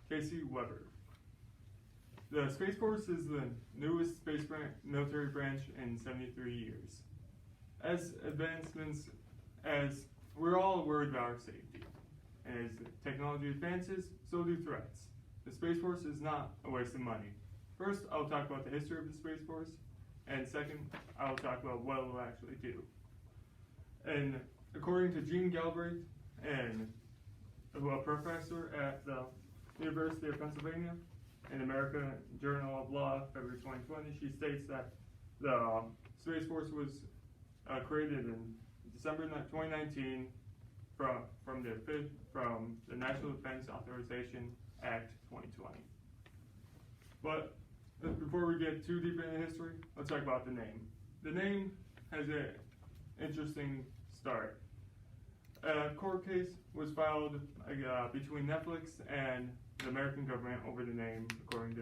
Casey Weber. The Space Force is the newest military branch in 73 years. As we're all worried about our safety. As technology advances, so do threats. The Space Force is not a waste of money. First, I'll talk about the history of the Space Force, and second, I'll talk about what it will actually do. And according to Jean Galbraith, and a professor at the University of Pennsylvania, in American Journal of Law, February 2020, she states that the Space Force was created in December 2019 from the National Defense Authorization Act 2020. But before we get too deep into history, let's talk about the name. The name has an interesting start. A court case was filed between Netflix and the American government over the name, according to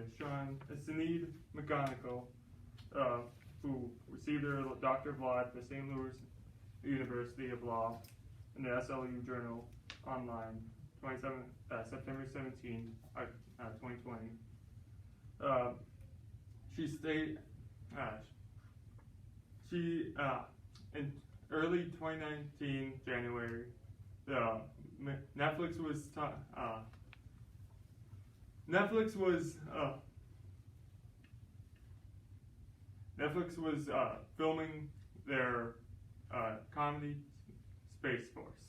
Sinead McGonigal, who received her Doctor of Law at the St. Louis University of Law in the SLU Journal Online, September 17, 2020. In early 2019, January, Netflix was filming their comedy Space Force.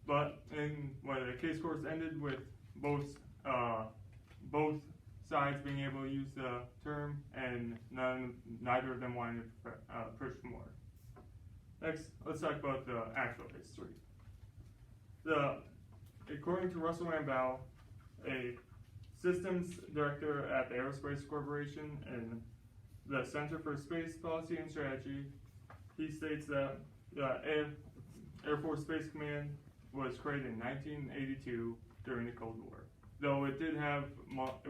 But the case course ended with both sides being able to use the term, and neither of them wanted to push more. Next, let's talk about the actual history. According to Russell Rambow, a systems director at the Aerospace Corporation and the Center for Space Policy and Strategy, he states that the Air Force Space Command was created in 1982 during the Cold War, though it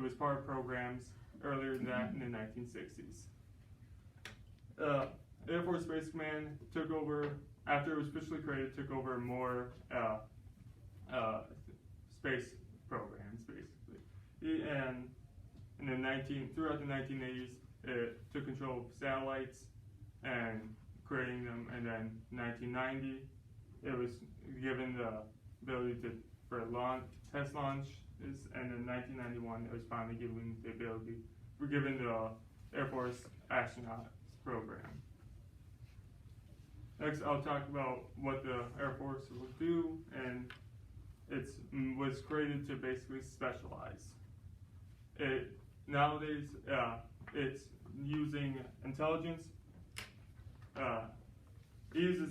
was part of programs earlier than that in the 1960s. Air Force Space Command took over, after it was officially created, took over more space programs, basically. And throughout the 1980s, it took control of satellites and creating them, and then in 1990, it was given the ability for test launches, and in 1991, it was finally given the Air Force Astronauts Program. Next, I'll talk about what the Air Force will do, and it was created to basically specialize. Nowadays, it's using intelligence. It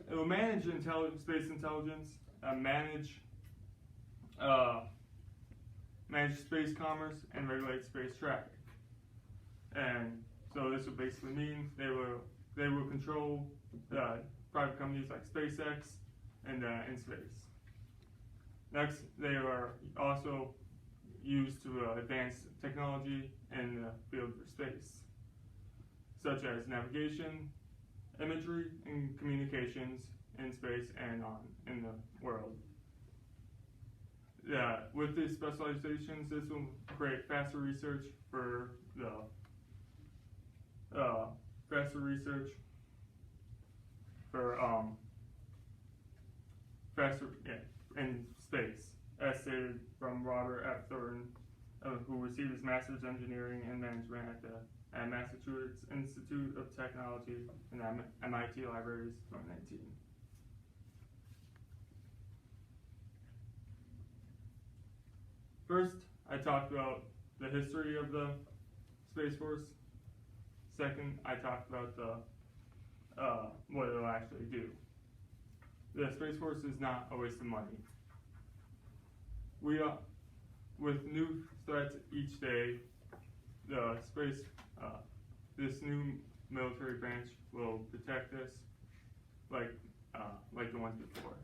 will manage space intelligence, manage space commerce, and regulate space traffic. And so this will basically mean they will control private companies like SpaceX and in space. Next, they are also used to advance technology in the field for space, such as navigation, imagery, and communications in space and in the world. With these specializations, this will create faster research in space, as stated from Robert F. Thornton, who received his Master's in Engineering and Management at Massachusetts Institute of Technology and MIT Libraries, 2019. First, I talked about the history of the Space Force. Second, I talked about what it will actually do. The Space Force is not a waste of money. With new threats each day, this new military branch will protect us like the ones before.